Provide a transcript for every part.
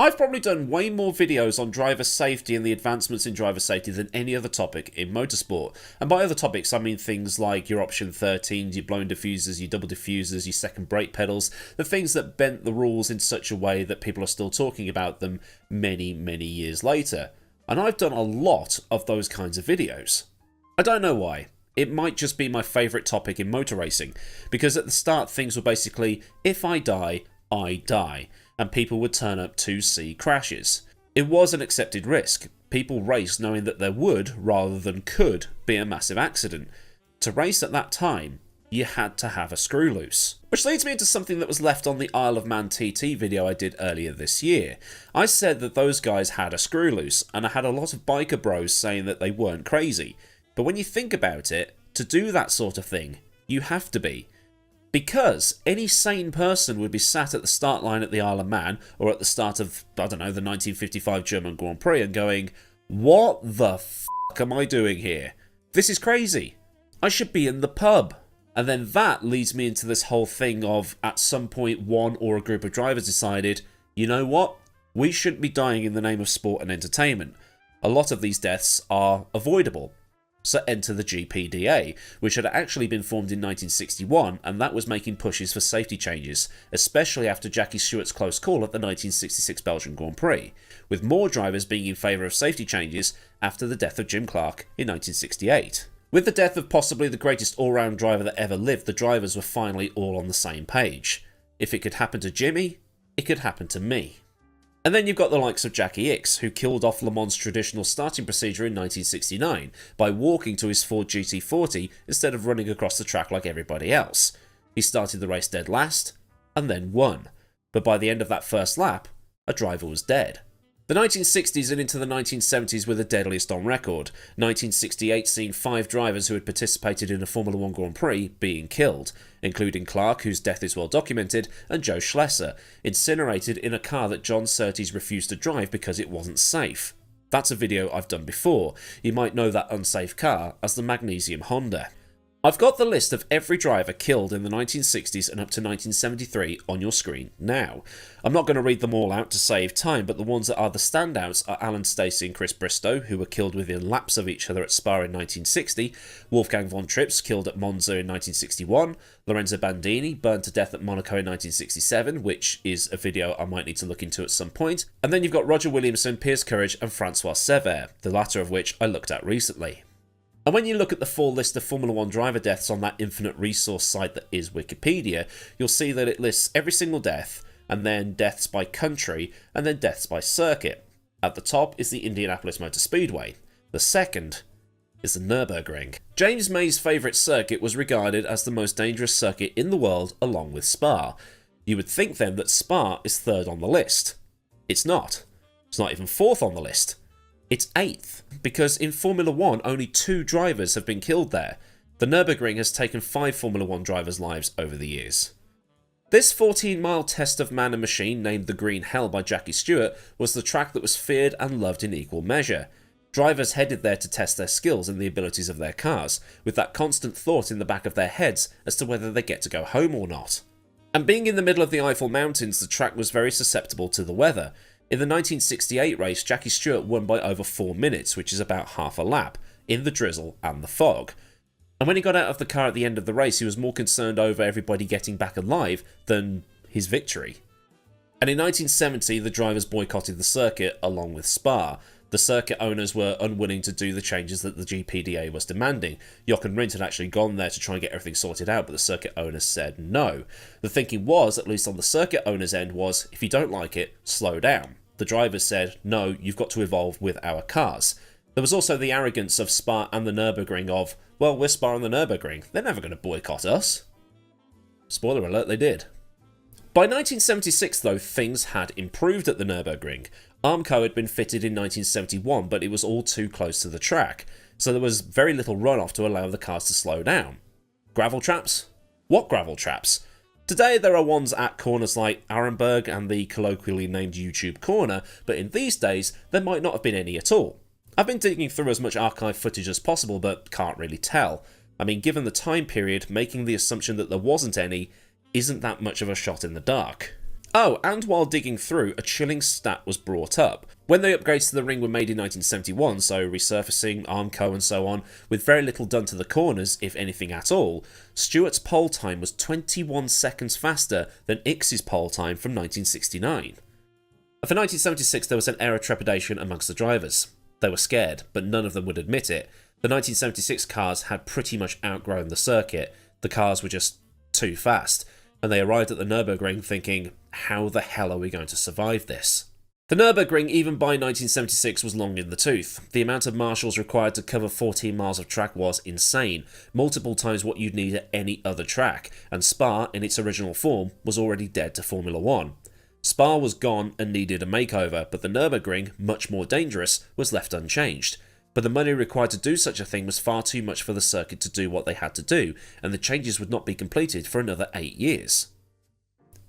I've probably done way more videos on driver safety and the advancements in driver safety than any other topic in motorsport. And by other topics, I mean things like your option 13s, your blown diffusers, your double diffusers, your second brake pedals, the things that bent the rules in such a way that people are still talking about them many, many years later. And I've done a lot of those kinds of videos. I don't know why. It might just be my favourite topic in motor racing, because at the start things were basically, if I die, I die, and people would turn up to see crashes. It was an accepted risk. People raced knowing that there would, rather than could, be a massive accident. To race at that time, you had to have a screw loose. Which leads me into something that was left on the Isle of Man TT video I did earlier this year. I said that those guys had a screw loose, and I had a lot of biker bros saying that they weren't crazy. But when you think about it, to do that sort of thing, you have to be. Because any sane person would be sat at the start line at the Isle of Man, or at the start of, I don't know, the 1955 German Grand Prix and going, what the f*** am I doing here? This is crazy. I should be in the pub. And then that leads me into this whole thing of, at some point, one or a group of drivers decided, you know what? We shouldn't be dying in the name of sport and entertainment. A lot of these deaths are avoidable. So enter the GPDA, which had actually been formed in 1961, and that was making pushes for safety changes, especially after Jackie Stewart's close call at the 1966 Belgian Grand Prix, with more drivers being in favour of safety changes after the death of Jim Clark in 1968. With the death of possibly the greatest all-round driver that ever lived, the drivers were finally all on the same page. If it could happen to Jimmy, it could happen to me. And then you've got the likes of Jackie Ickx, who killed off Le Mans' traditional starting procedure in 1969 by walking to his Ford GT40 instead of running across the track like everybody else. He started the race dead last, and then won. But by the end of that first lap, a driver was dead. The 1960s and into the 1970s were the deadliest on record, 1968 seeing 5 drivers who had participated in a Formula 1 Grand Prix being killed, including Clark, whose death is well documented, and Joe Schlesser, incinerated in a car that John Surtees refused to drive because it wasn't safe. That's a video I've done before. You might know that unsafe car as the Magnesium Honda. I've got the list of every driver killed in the 1960s and up to 1973 on your screen now. I'm not going to read them all out to save time, but the ones that are the standouts are Alan Stacey and Chris Bristow, who were killed within laps of each other at Spa in 1960, Wolfgang von Trips killed at Monza in 1961, Lorenzo Bandini burned to death at Monaco in 1967, which is a video I might need to look into at some point, and then you've got Roger Williamson, Piers Courage and Francois Sever, the latter of which I looked at recently. And when you look at the full list of Formula 1 driver deaths on that infinite resource site that is Wikipedia, you'll see that it lists every single death, and then deaths by country, and then deaths by circuit. At the top is the Indianapolis Motor Speedway. The second is the Nurburgring. James May's favourite circuit was regarded as the most dangerous circuit in the world along with Spa. You would think then that Spa is third on the list. It's not. It's not even fourth on the list. It's 8th, because in Formula 1 only 2 drivers have been killed there. The Nürburgring has taken 5 Formula 1 drivers' lives over the years. This 14-mile test of man and machine, named the Green Hell by Jackie Stewart, was the track that was feared and loved in equal measure. Drivers headed there to test their skills and the abilities of their cars, with that constant thought in the back of their heads as to whether they get to go home or not. And being in the middle of the Eifel Mountains, the track was very susceptible to the weather. In the 1968 race, Jackie Stewart won by over 4 minutes, which is about half a lap, in the drizzle and the fog. And when he got out of the car at the end of the race, he was more concerned over everybody getting back alive than his victory. And in 1970, the drivers boycotted the circuit along with Spa. The circuit owners were unwilling to do the changes that the GPDA was demanding. Jochen Rindt had actually gone there to try and get everything sorted out, but the circuit owners said no. The thinking was, at least on the circuit owners' end, was, if you don't like it, slow down. The drivers said, no, you've got to evolve with our cars. There was also the arrogance of Spa and the Nürburgring of, well, we're Spa and the Nürburgring, they're never going to boycott us. Spoiler alert, they did. By 1976, though, things had improved at the Nürburgring. Armco had been fitted in 1971, but it was all too close to the track, so there was very little runoff to allow the cars to slow down. Gravel traps? What gravel traps? Today there are ones at corners like Arenberg and the colloquially named YouTube corner, but in these days there might not have been any at all. I've been digging through as much archive footage as possible, but can't really tell. I mean, given the time period, making the assumption that there wasn't any isn't that much of a shot in the dark. Oh, and while digging through, a chilling stat was brought up. When the upgrades to the ring were made in 1971, so resurfacing, Armco and so on, with very little done to the corners, if anything at all, Stewart's pole time was 21 seconds faster than Ickx's pole time from 1969. For 1976, there was an air of trepidation amongst the drivers. They were scared, but none of them would admit it. The 1976 cars had pretty much outgrown the circuit. The cars were just too fast, and they arrived at the Nurburgring thinking, how the hell are we going to survive this? The Nurburgring, even by 1976, was long in the tooth. The amount of marshals required to cover 14 miles of track was insane, multiple times what you'd need at any other track, and Spa, in its original form, was already dead to Formula 1. Spa was gone and needed a makeover, but the Nurburgring, much more dangerous, was left unchanged. But the money required to do such a thing was far too much for the circuit to do what they had to do, and the changes would not be completed for another 8 years.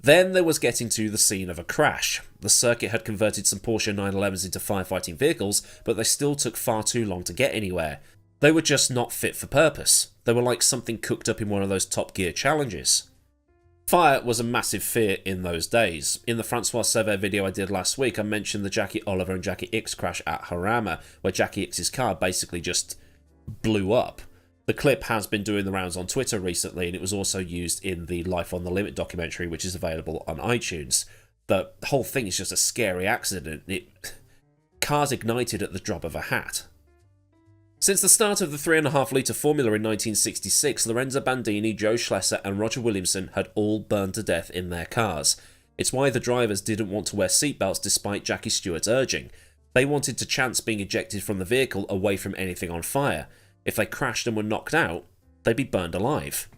Then there was getting to the scene of a crash. The circuit had converted some Porsche 911s into firefighting vehicles, but they still took far too long to get anywhere. They were just not fit for purpose. They were like something cooked up in one of those Top Gear challenges. Fire was a massive fear in those days. In the Francois Sever video I did last week, I mentioned the Jackie Oliver and Jackie Ickx crash at Jarama, where Jackie Ickx's car basically just blew up. The clip has been doing the rounds on Twitter recently, and it was also used in the Life on the Limit documentary, which is available on iTunes. The whole thing is just a scary accident. Cars ignited at the drop of a hat. Since the start of the 3.5 litre formula in 1966, Lorenzo Bandini, Joe Schlesser and Roger Williamson had all burned to death in their cars. It's why the drivers didn't want to wear seatbelts despite Jackie Stewart's urging. They wanted to chance being ejected from the vehicle away from anything on fire. If they crashed and were knocked out, they'd be burned alive.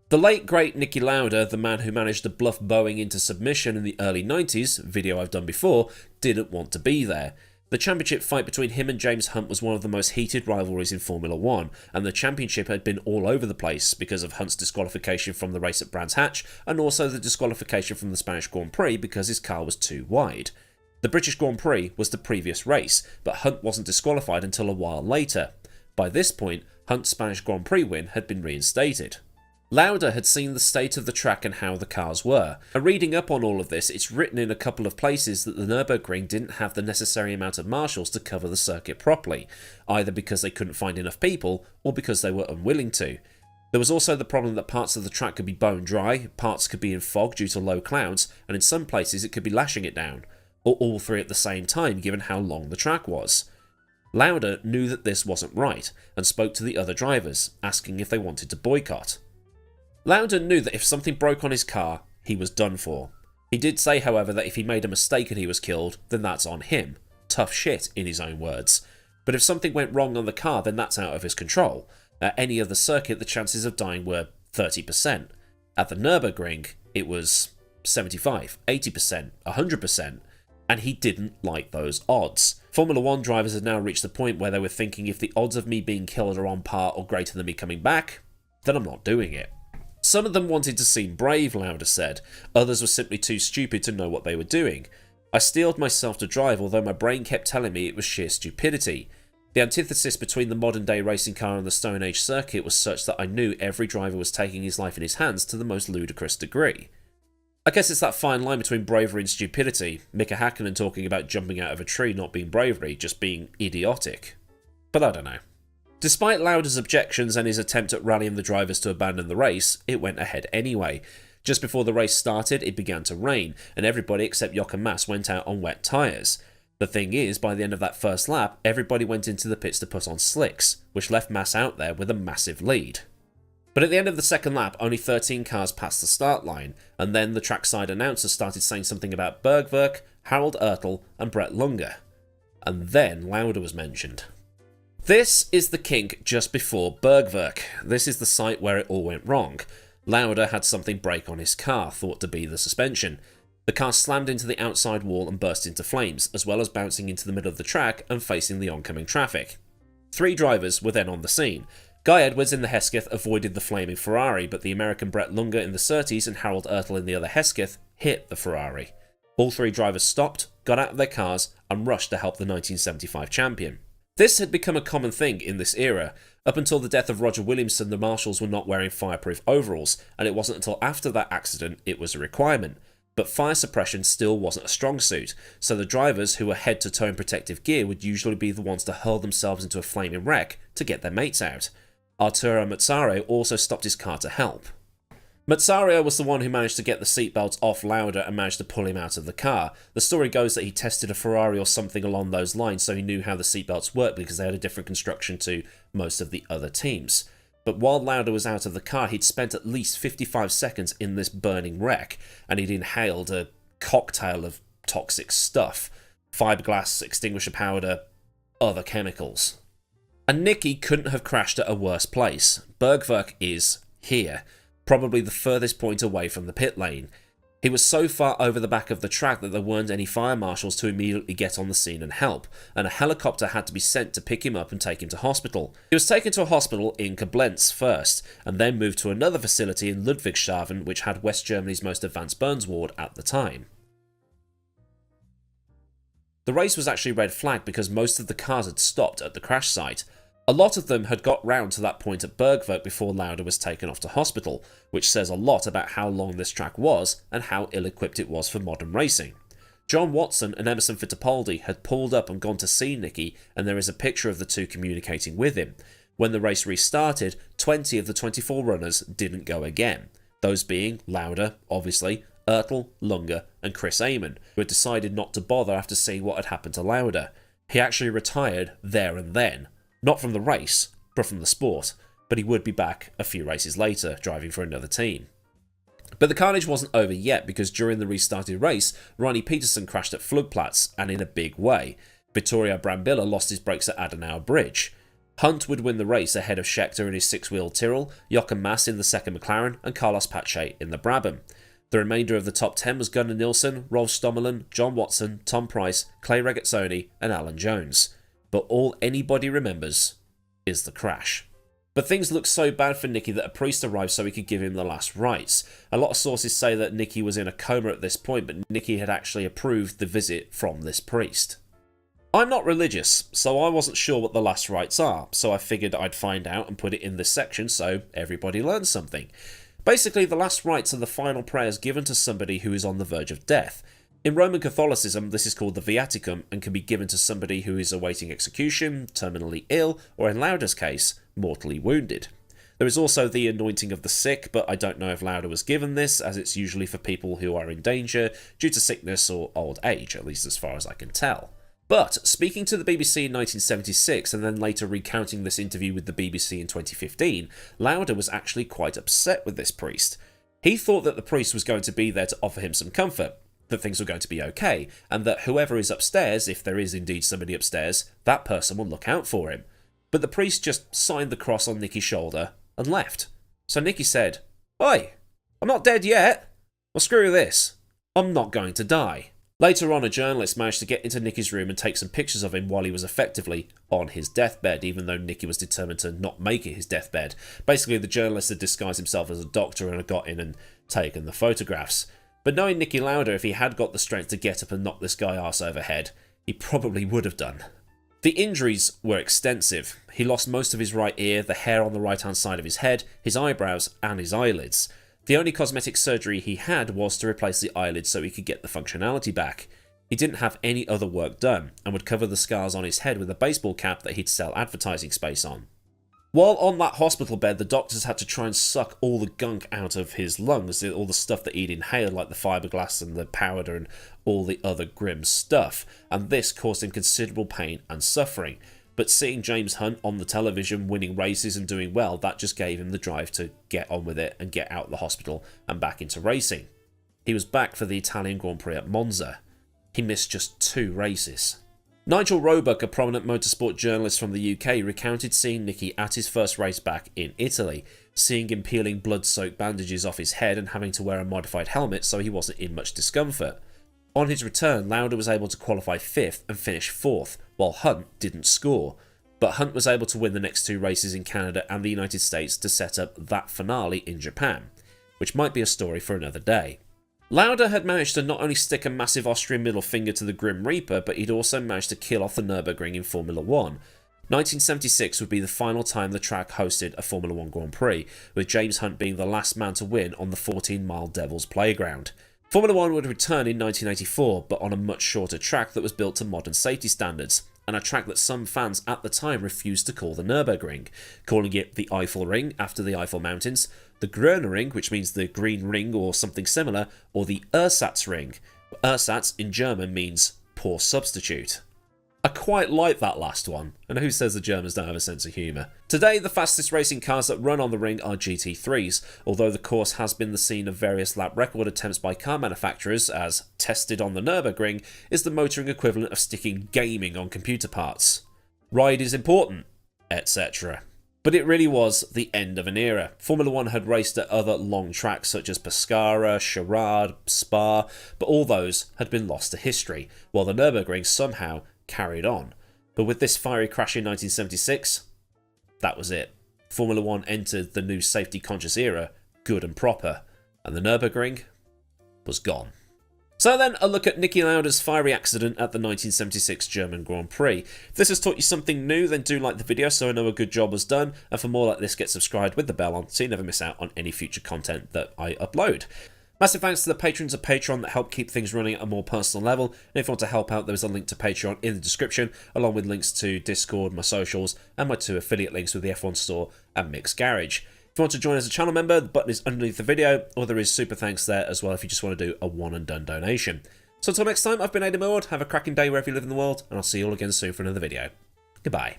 The late great Niki Lauda, the man who managed to bluff Boeing into submission in the early 90s, video I've done before, didn't want to be there. The championship fight between him and James Hunt was one of the most heated rivalries in Formula 1, and the championship had been all over the place because of Hunt's disqualification from the race at Brands Hatch, and also the disqualification from the Spanish Grand Prix because his car was too wide. The British Grand Prix was the previous race, but Hunt wasn't disqualified until a while later. By this point, Hunt's Spanish Grand Prix win had been reinstated. Lauda had seen the state of the track and how the cars were. And reading up on all of this, it's written in a couple of places that the Nürburgring didn't have the necessary amount of marshals to cover the circuit properly, either because they couldn't find enough people or because they were unwilling to. There was also the problem that parts of the track could be bone dry, parts could be in fog due to low clouds, and in some places it could be lashing it down, or all three at the same time given how long the track was. Lauda knew that this wasn't right, and spoke to the other drivers, asking if they wanted to boycott. Lauda knew that if something broke on his car, he was done for. He did say, however, that if he made a mistake and he was killed, then that's on him. Tough shit, in his own words. But if something went wrong on the car, then that's out of his control. At any other circuit, the chances of dying were 30%. At the Nürburgring, it was 75, 80%, 100%. And he didn't like those odds. Formula 1 drivers had now reached the point where they were thinking, if the odds of me being killed are on par or greater than me coming back, then I'm not doing it. Some of them wanted to seem brave, Lauda said. Others were simply too stupid to know what they were doing. I steeled myself to drive, although my brain kept telling me it was sheer stupidity. The antithesis between the modern-day racing car and the Stone Age circuit was such that I knew every driver was taking his life in his hands to the most ludicrous degree. I guess it's that fine line between bravery and stupidity. Mika Hakkinen talking about jumping out of a tree not being bravery, just being idiotic. But I don't know. Despite Lauda's objections and his attempt at rallying the drivers to abandon the race, it went ahead anyway. Just before the race started, it began to rain, and everybody except Jochen Mass went out on wet tyres. The thing is, by the end of that first lap, everybody went into the pits to put on slicks, which left Mass out there with a massive lead. But at the end of the second lap, only 13 cars passed the start line, and then the trackside announcer started saying something about Bergwerk, Harald Ertl, and Brett Lunger. And then Lauda was mentioned. This is the kink just before Bergwerk. This is the site where it all went wrong. Lauda had something break on his car, thought to be the suspension. The car slammed into the outside wall and burst into flames, as well as bouncing into the middle of the track and facing the oncoming traffic. 3 drivers were then on the scene. Guy Edwards in the Hesketh avoided the flaming Ferrari, but the American Brett Lunger in the Surtees and Harald Ertl in the other Hesketh hit the Ferrari. All 3 drivers stopped, got out of their cars, and rushed to help the 1975 champion. This had become a common thing in this era. Up until the death of Roger Williamson, the marshals were not wearing fireproof overalls, and it wasn't until after that accident it was a requirement. but fire suppression still wasn't a strong suit, so the drivers who were head-to-toe in protective gear would usually be the ones to hurl themselves into a flaming wreck to get their mates out. Arturo Mazzario also stopped his car to help. Mazzario was the one who managed to get the seatbelts off Lauda and managed to pull him out of the car. The story goes that he tested a Ferrari or something along those lines, so he knew how the seatbelts worked because they had a different construction to most of the other teams. But while Lauda was out of the car, he'd spent at least 55 seconds in this burning wreck, and he'd inhaled a cocktail of toxic stuff. Fiberglass, extinguisher powder, other chemicals. And Niki couldn't have crashed at a worse place. Bergwerk is here, probably the furthest point away from the pit lane. He was so far over the back of the track that there weren't any fire marshals to immediately get on the scene and help, and a helicopter had to be sent to pick him up and take him to hospital. He was taken to a hospital in Koblenz first, and then moved to another facility in Ludwigshafen, which had West Germany's most advanced burns ward at the time. The race was actually red flagged because most of the cars had stopped at the crash site. A lot of them had got round to that point at Bergwerk before Lauda was taken off to hospital, which says a lot about how long this track was and how ill-equipped it was for modern racing. John Watson and Emerson Fittipaldi had pulled up and gone to see Niki, and there is a picture of the two communicating with him. When the race restarted, 20 of the 24 runners didn't go again, those being Lauda, obviously, Ertl, Lunger and Chris Amon, who had decided not to bother after seeing what had happened to Lauda. He actually retired there and then. Not from the race, but from the sport, but he would be back a few races later, driving for another team. But the carnage wasn't over yet, because during the restarted race, Ronnie Peterson crashed at Flugplatz, and in a big way. Vittorio Brambilla lost his brakes at Adenauer Bridge. Hunt would win the race ahead of Scheckter in his six-wheel Tyrrell, Jochen Mass in the second McLaren, and Carlos Pache in the Brabham. The remainder of the top 10 was Gunnar Nilsson, Rolf Stommelen, John Watson, Tom Price, Clay Regazzoni, and Alan Jones. But all anybody remembers is the crash. But things looked so bad for Niki that a priest arrived so he could give him the last rites. A lot of sources say that Niki was in a coma at this point, but Niki had actually approved the visit from this priest. I'm not religious, so I wasn't sure what the last rites are, so I figured I'd find out and put it in this section so everybody learns something. Basically, the last rites are the final prayers given to somebody who is on the verge of death. In Roman Catholicism, this is called the Viaticum and can be given to somebody who is awaiting execution, terminally ill, or in Lauda's case, mortally wounded. There is also the anointing of the sick, but I don't know if Lauda was given this, as it's usually for people who are in danger due to sickness or old age, at least as far as I can tell. But, speaking to the BBC in 1976 and then later recounting this interview with the BBC in 2015, Lauda was actually quite upset with this priest. He thought that the priest was going to be there to offer him some comfort, that things were going to be okay, and that whoever is upstairs, if there is indeed somebody upstairs, that person will look out for him. But the priest just signed the cross on Niki's shoulder and left. So Niki said, "Oi, I'm not dead yet. Well, screw this. I'm not going to die." Later on, a journalist managed to get into Niki's room and take some pictures of him while he was effectively on his deathbed, even though Niki was determined to not make it his deathbed. Basically, the journalist had disguised himself as a doctor and had got in and taken the photographs. But knowing Niki Lauda, if he had got the strength to get up and knock this guy arse over head, he probably would have done. The injuries were extensive. He lost most of his right ear, the hair on the right-hand side of his head, his eyebrows, and his eyelids. The only cosmetic surgery he had was to replace the eyelids so he could get the functionality back. He didn't have any other work done, and would cover the scars on his head with a baseball cap that he'd sell advertising space on. While on that hospital bed, the doctors had to try and suck all the gunk out of his lungs, all the stuff that he'd inhaled, like the fiberglass and the powder and all the other grim stuff, and this caused him considerable pain and suffering. But seeing James Hunt on the television winning races and doing well, that just gave him the drive to get on with it and get out of the hospital and back into racing. He was back for the Italian Grand Prix at Monza. He missed just 2 races. Nigel Roebuck, a prominent motorsport journalist from the UK, recounted seeing Niki at his first race back in Italy, seeing him peeling blood-soaked bandages off his head and having to wear a modified helmet so he wasn't in much discomfort. On his return, Lauda was able to qualify 5th and finish 4th, while Hunt didn't score. But Hunt was able to win the next 2 races in Canada and the United States to set up that finale in Japan, which might be a story for another day. Lauda had managed to not only stick a massive Austrian middle finger to the Grim Reaper, but he'd also managed to kill off the Nurburgring in Formula 1. 1976 would be the final time the track hosted a Formula 1 Grand Prix, with James Hunt being the last man to win on the 14-mile Devil's Playground. Formula 1 would return in 1984, but on a much shorter track that was built to modern safety standards, and a track that some fans at the time refused to call the Nurburgring, calling it the Eiffel Ring after the Eiffel Mountains, the Grüne Ring, which means the green ring or something similar, or the Ersatzring. Ersatz in German means poor substitute. I quite like that last one, and who says the Germans don't have a sense of humour? Today, the fastest racing cars that run on the ring are GT3s, although the course has been the scene of various lap record attempts by car manufacturers, as tested on the Nürburgring is the motoring equivalent of sticking gaming on computer parts. Ride is important, etc. But it really was the end of an era. Formula 1 had raced at other long tracks such as Pescara, Charade, Spa, but all those had been lost to history, while the Nürburgring somehow carried on. But with this fiery crash in 1976, that was it. Formula 1 entered the new safety conscious era, good and proper, and the Nürburgring was gone. So then, a look at Niki Lauda's fiery accident at the 1976 German Grand Prix. If this has taught you something new, then do like the video so I know a good job was done, and for more like this, get subscribed with the bell on so you never miss out on any future content that I upload. Massive thanks to the patrons of Patreon that help keep things running at a more personal level, and if you want to help out, there is a link to Patreon in the description, along with links to Discord, my socials, and my 2 affiliate links with the F1 Store and Mix Garage. If you want to join as a channel member, the button is underneath the video, or there is super thanks there as well if you just want to do a one and done donation. So until next time, I've been AdmiralLaWind, have a cracking day wherever you live in the world, and I'll see you all again soon for another video. Goodbye.